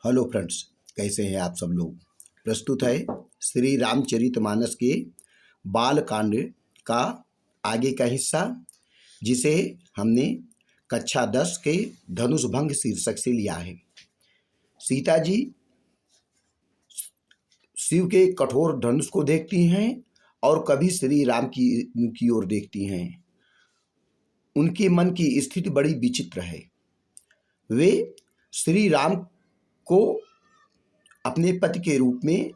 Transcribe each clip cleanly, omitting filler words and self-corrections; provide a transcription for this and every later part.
Hello friends, कैसे हैं आप सब लोग। प्रस्तुत है श्री रामचरितमानस के बाल कांड का आगे का हिस्सा, जिसे हमने कक्षा 10 के धनुष भंग शीर्षक से लिया है। सीता जी शिव के कठोर धनुष को देखती हैं और कभी श्री राम की ओर देखती हैं। उनके मन की स्थिति बड़ी विचित्र है। वे श्री राम को अपने पति के रूप में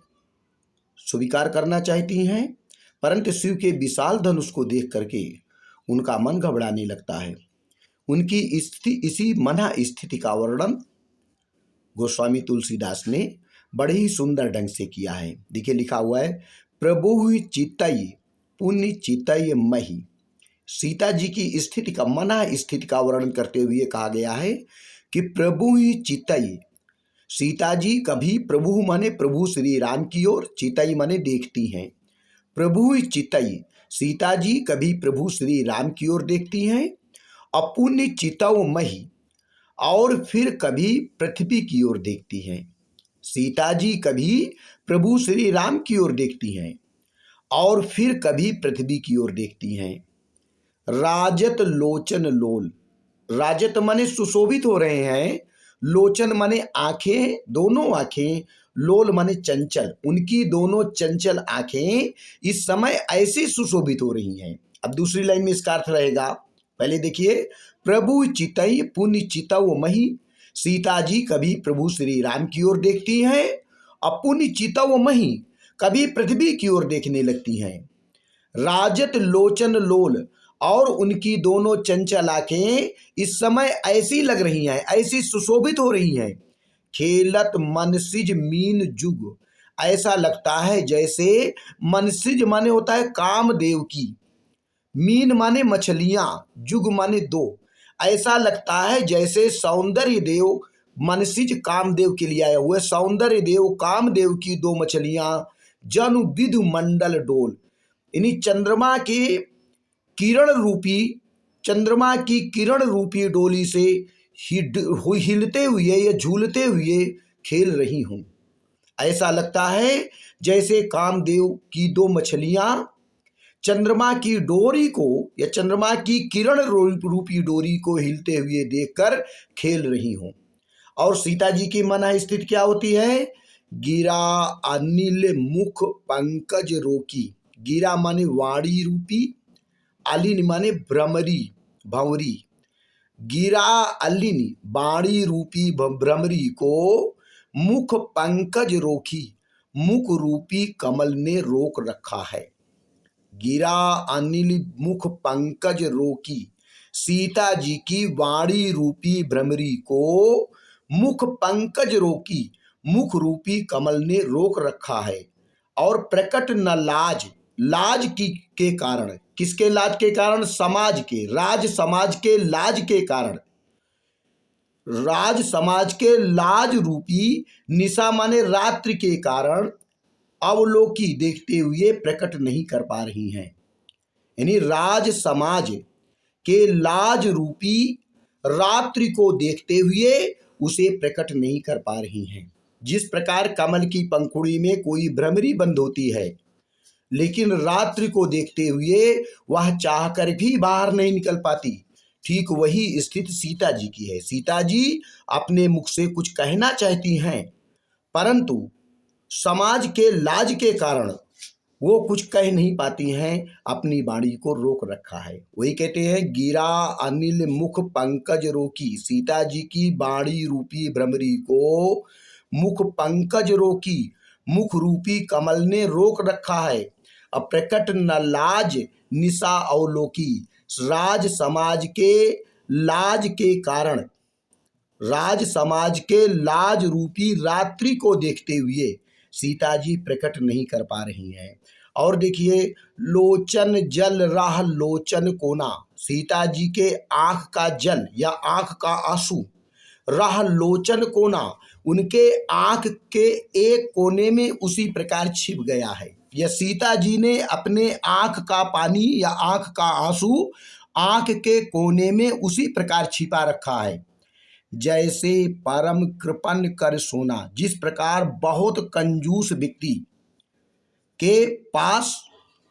स्वीकार करना चाहती हैं, परंतु शिव के विशाल धनुष को देख करके उनका मन घबराने लगता है। उनकी इसी मना स्थिति का वर्णन गोस्वामी तुलसीदास ने बड़े ही सुंदर ढंग से किया है। देखिए, लिखा हुआ है, प्रभु चितई पुण्य चितई मही। सीता जी की स्थिति का मना स्थिति का वर्णन करते हुए कहा गया है कि प्रभु ही चितई। सीता जी कभी प्रभु माने प्रभु श्री राम की ओर, चितई माने देखती हैं। प्रभु ही चितई, सीता जी कभी प्रभु श्री राम की ओर देखती हैं। अपुण्य चितव मही, और फिर कभी पृथ्वी की ओर देखती हैं। सीता जी कभी प्रभु श्री राम की ओर देखती हैं और फिर कभी पृथ्वी की ओर देखती हैं। राजत लोचन लोल, राजत माने सुशोभित हो रहे हैं, लोचन माने आंखें, दोनों आंखें, लोल माने चंचल, उनकी दोनों चंचल आंखें इस समय ऐसे सुशोभित हो रही हैं। अब दूसरी लाइन में इसका अर्थ रहेगा, पहले देखिए, प्रभु चितई पुण्य चितव मही। सीता जी कभी प्रभु श्री राम की ओर देखती हैं, अपुण्य चितव मही, कभी पृथ्वी की ओर देखने लगती हैं। राजत लोचन लोल, और उनकी दोनों चंचल आंखें इस समय ऐसी लग रही हैं, ऐसी सुशोभित हो रही हैं। खेलत मनसिज मीन जुग, ऐसा लगता है जैसे, मनसिज माने होता है कामदेव की, मीन माने मछलियां, जुग माने दो। ऐसा लगता है जैसे सौंदर्य देव, मनसिज कामदेव के लिए आया हुआ, सौंदर्य देव कामदेव की दो मछलियां, जनु विधु मंडल डोल। इन्हीं चंद्रमा की किरण रूपी डोली से हिलते हुए या झूलते हुए खेल रही हूं। ऐसा लगता है जैसे कामदेव की दो मछलियां चंद्रमा की डोरी को या चंद्रमा की किरण रूपी डोरी को हिलते हुए देखकर खेल रही हूं। और सीता जी की मन स्थिति क्या होती है, गिरा अनिल मुख पंकज रोकी। गिरा माने वाणी रूपी, अलिन माने भ्रमरी भंवरी। गिरा अलिन बाणी रूपी भ्रमरी को मुख पंकज रोकी, मुख रूपी कमल ने रोक रखा है। गिरा अनिल मुख पंकज रोकी, सीता जी की वाणी रूपी भ्रमरी को मुख पंकज रोकी, मुख रूपी कमल ने रोक रखा है। और प्रकट न लाज, लाज के कारण, किसके लाज के कारण, समाज के, राज समाज के लाज के कारण, राज समाज के लाज रूपी निशा माने रात्रि के कारण अवलोकी देखते हुए प्रकट नहीं कर पा रही हैं। यानी राज समाज के लाज रूपी रात्रि को देखते हुए उसे प्रकट नहीं कर पा रही हैं। जिस प्रकार कमल की पंखुड़ी में कोई भ्रमरी बंद होती है, लेकिन रात्रि को देखते हुए वह चाहकर भी बाहर नहीं निकल पाती, ठीक वही स्थिति सीता जी की है। सीता जी अपने मुख से कुछ कहना चाहती हैं, परंतु समाज के लाज के कारण वो कुछ कह नहीं पाती हैं, अपनी वाणी को रोक रखा है। वही कहते हैं, गिरा अनिल मुख पंकज रोकी। सीता जी की वाणी रूपी भ्रमरी को मुख पंकज रोकी, मुख रूपी कमल ने रोक रखा है। अब प्रकट न लाज निशा अवलोकी, राज समाज के लाज के कारण, राज समाज के लाज रूपी रात्रि को देखते हुए सीता जी प्रकट नहीं कर पा रही हैं। और देखिए, लोचन जल राह लोचन कोना, सीता जी के आंख का जल या आंख का आंसू, राह लोचन कोना, उनके आंख के एक कोने में उसी प्रकार छिप गया है। यह सीता जी ने अपने आंख का पानी या आंख का आंसू आंख के कोने में उसी प्रकार छिपा रखा है। जैसे परम कृपण कर सोना। जिस प्रकार बहुत कंजूस व्यक्ति के पास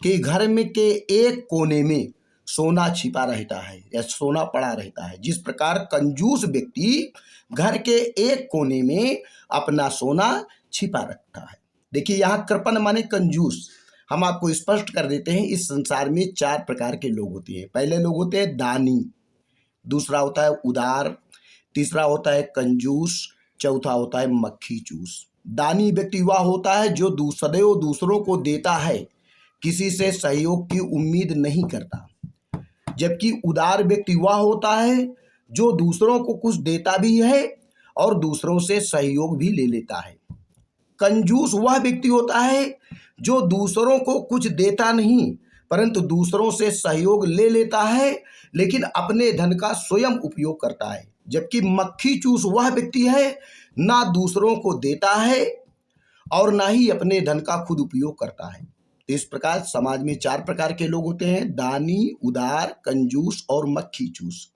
के घर में के एक कोने में सोना छिपा रहता है या सोना पड़ा रहता है, जिस प्रकार कंजूस व्यक्ति घर के एक कोने में अपना सोना छिपा रखता है। देखिए यहाँ कृपण माने कंजूस। हम आपको स्पष्ट कर देते हैं, इस संसार में 4 प्रकार के लोग होते हैं। पहले लोग होते हैं दानी, दूसरा होता है उदार, तीसरा होता है कंजूस, चौथा होता है मक्खी चूस। दानी व्यक्ति वह होता है जो सदैव दूसरों को देता है, किसी से सहयोग की उम्मीद नहीं करता। जबकि उदार व्यक्ति वह होता है जो दूसरों को कुछ देता भी है और दूसरों से सहयोग भी ले लेता है। कंजूस वह व्यक्ति होता है जो दूसरों को कुछ देता नहीं परंतु दूसरों से सहयोग ले लेता है लेकिन अपने धन का स्वयं उपयोग करता है। जबकि मक्खी चूस वह व्यक्ति है ना दूसरों को देता है और ना ही अपने धन का खुद उपयोग करता है। तो इस प्रकार समाज में 4 प्रकार के लोग होते हैं, दानी, उदार, कंजूस और मक्खी चूस।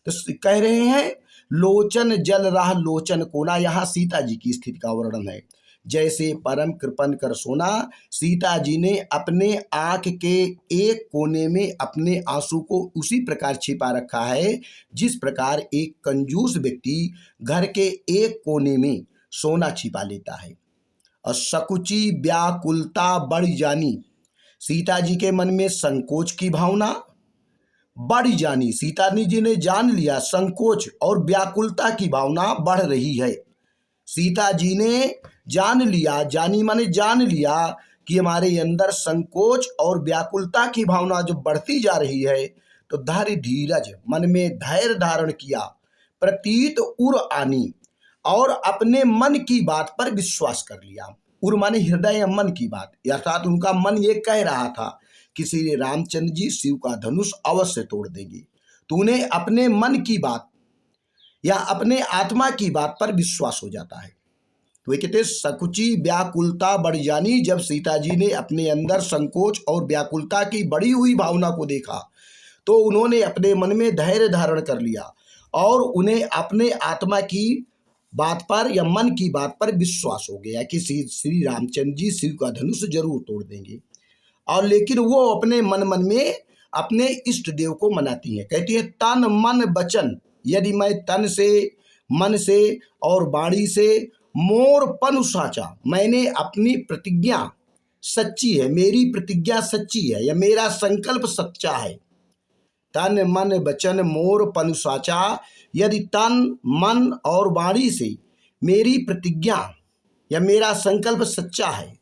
तो कह रहे हैं लोचन जल राह लोचन कोना। यहाँ सीता जी की स्थिति का वर्णन है। जैसे परम कृपण कर सोना, सीता जी ने अपने आंख के एक कोने में अपने आंसू को उसी प्रकार छिपा रखा है जिस प्रकार एक कंजूस व्यक्ति घर के एक कोने में सोना छिपा लेता है। और सकुची व्याकुलता बढ़ जानी, सीता जी के मन में संकोच की भावना बढ़ जानी। सीता जी ने जान लिया संकोच और व्याकुलता की भावना बढ़ रही है। सीता जी ने जान लिया, जानी माने जान लिया कि हमारे अंदर संकोच और व्याकुलता की भावना जो बढ़ती जा रही है, तो धैर्य धीरज मन में धैर्य धारण किया, प्रतीत उर आनी और अपने मन की बात पर विश्वास कर लिया। उर माने हृदय या मन की बात, अर्थात उनका मन ये कह रहा था कि श्री रामचंद्र जी शिव का धनुष अवश्य तोड़ देंगे। तो उन्हें अपने मन की बात या अपने आत्मा की बात पर विश्वास हो जाता है। तो वे कहते सकुची व्याकुलता बढ़ जानी। जब सीता जी ने अपने अंदर संकोच और व्याकुलता की बढ़ी हुई भावना को देखा तो उन्होंने अपने मन में धैर्य धारण कर लिया और उन्हें अपने आत्मा की बात पर या मन की बात पर विश्वास हो गया कि श्री रामचंद्र जी शिव का धनुष जरूर तोड़ देंगे। और लेकिन वो अपने मन मन में अपने इष्ट देव को मनाती है। कहती है तन मन वचन, यदि मैं तन से, मन से और वाणी से मोर पन साचा, मैंने अपनी प्रतिज्ञा सच्ची है, मेरी प्रतिज्ञा सच्ची है या मेरा संकल्प सच्चा है। तन मन वचन मोर पन साचा, यदि तन मन और वाणी से मेरी प्रतिज्ञा या मेरा संकल्प सच्चा है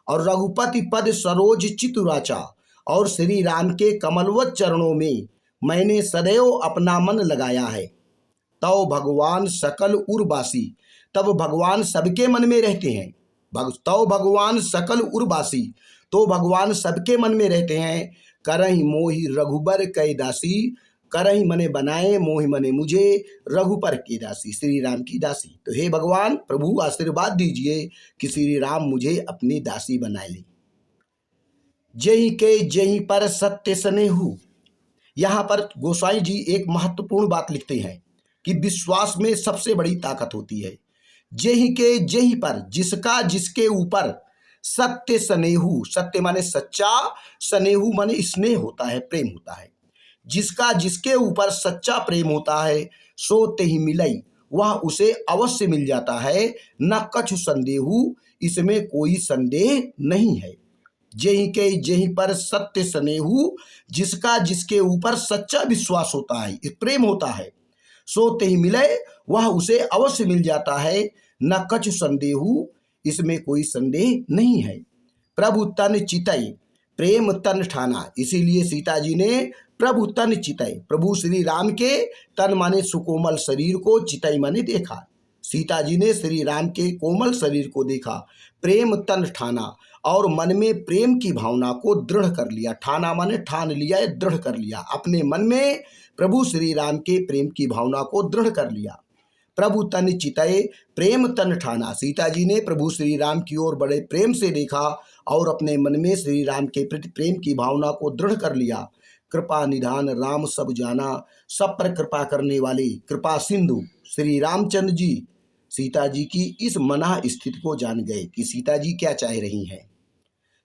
और रघुपति पद सरोज चितुराचा, और श्री राम के कमलवत चरणों में मैंने सदैव अपना मन लगाया है, तब भगवान सकल उर्वासी, तब भगवान सबके मन में रहते हैं। तब भगवान सकल उर्वासी, तो भगवान सबके मन में रहते हैं। करहि मोहि रघुबर कै दासी, करहि मने बनाए, मोहि मने मुझे, रघुपर की दासी, श्री राम की दासी। तो हे भगवान प्रभु आशीर्वाद दीजिए कि श्री राम मुझे अपनी दासी बनाए ले। जही के जही पर सत्य स्नेहु। यहाँ पर गोसाई जी एक महत्वपूर्ण बात लिखते हैं कि विश्वास में सबसे बड़ी ताकत होती है। जही के जही पर, जिसका जिसके ऊपर सत्य स्नेहु, सत्य माने सच्चा, स्नेहु माने स्नेह होता है, प्रेम होता है। जिसका जिसके ऊपर सच्चा प्रेम होता है सो तेहि मिलई, वह उसे अवश्य मिल जाता है। न कछु संदेहु, इसमें कोई संदेह नहीं है। जही के जही पर सत्य स्नेहु, जिसका जिसके ऊपर सच्चा विश्वास होता है, प्रेम होता है, सो तेहि मिले, वह उसे अवश्य मिल जाता है। न कछु संदेहु, इसमें कोई संदेह नहीं है। प्रभु तन चितई, प्रेम तन ठाना। इसीलिए सीता जी ने प्रभु तन चितई, प्रभु श्री राम के तन माने सुकोमल शरीर को, चितई माने देखा। सीता जी ने श्री राम के कोमल शरीर को देखा, प्रेम तन ठाना और मन में प्रेम की भावना को दृढ़ कर लिया। ठाना माने ठान लिया, दृढ़ कर लिया। अपने मन में प्रभु श्री राम के प्रेम की भावना को दृढ़ कर लिया। प्रभु तन चितय प्रेम तन ठाना। सीता जी ने प्रभु श्री राम की ओर बड़े प्रेम से देखा और अपने मन में श्री राम के प्रति प्रेम की भावना को दृढ़ कर लिया। कृपा निधान राम सब जाना, सब पर कृपा करने वाले कृपा सिंधु श्री रामचंद्र जी सीता जी की इस मना स्थिति को जान गए कि सीता जी क्या चाह रही हैं।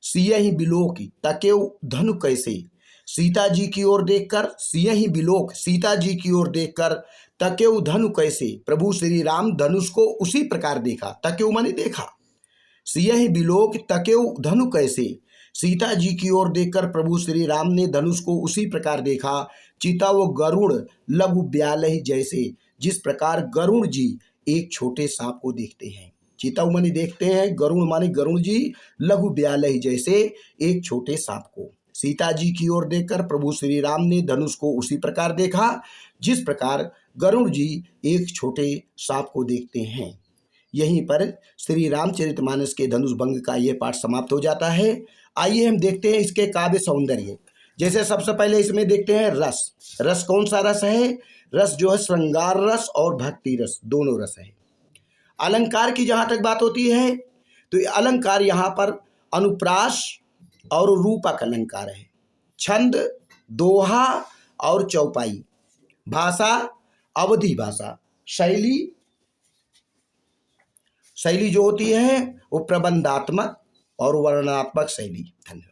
सियहि बिलोक तकेउ धनु कैसे, सीता जी की ओर देखकर, सियहि बिलोक सीता जी की ओर देखकर, तकेउ धनु कैसे, प्रभु श्री राम धनुष को उसी प्रकार देखा। तकेउ माने देखा, सियहि बिलोक तकेउ धनु कैसे, सीता जी की ओर देखकर प्रभु श्री राम ने धनुष को उसी प्रकार देखा। चितव गरुड़ लघु ब्यालहि जैसे, जिस प्रकार गरुड़ जी एक छोटे सांप को देखते हैं। चितव माने देखते हैं, गरुड़ माने गरुड़ जी, लघु ब्यालहि जैसे एक छोटे सांप को। सीता जी की ओर देखकर प्रभु श्री राम ने धनुष को उसी प्रकार देखा जिस प्रकार गरुड़ जी एक छोटे सांप को देखते हैं। यहीं पर श्री रामचरितमानस के धनुष भंग का यह पाठ समाप्त हो जाता है। आइए हम देखते हैं इसके काव्य सौंदर्य। जैसे सबसे पहले इसमें देखते हैं रस। रस कौन सा रस है? रस जो है श्रृंगार रस और भक्ति रस, दोनों रस है। अलंकार की जहाँ तक बात होती है तो ये अलंकार यहाँ पर अनुप्रास और रूपक अलंकार है। छंद, दोहा और चौपाई। भाषा अवधि भाषा। शैली जो होती है वो प्रबंधात्मक और वर्णनात्मक शैली। धन्यवाद।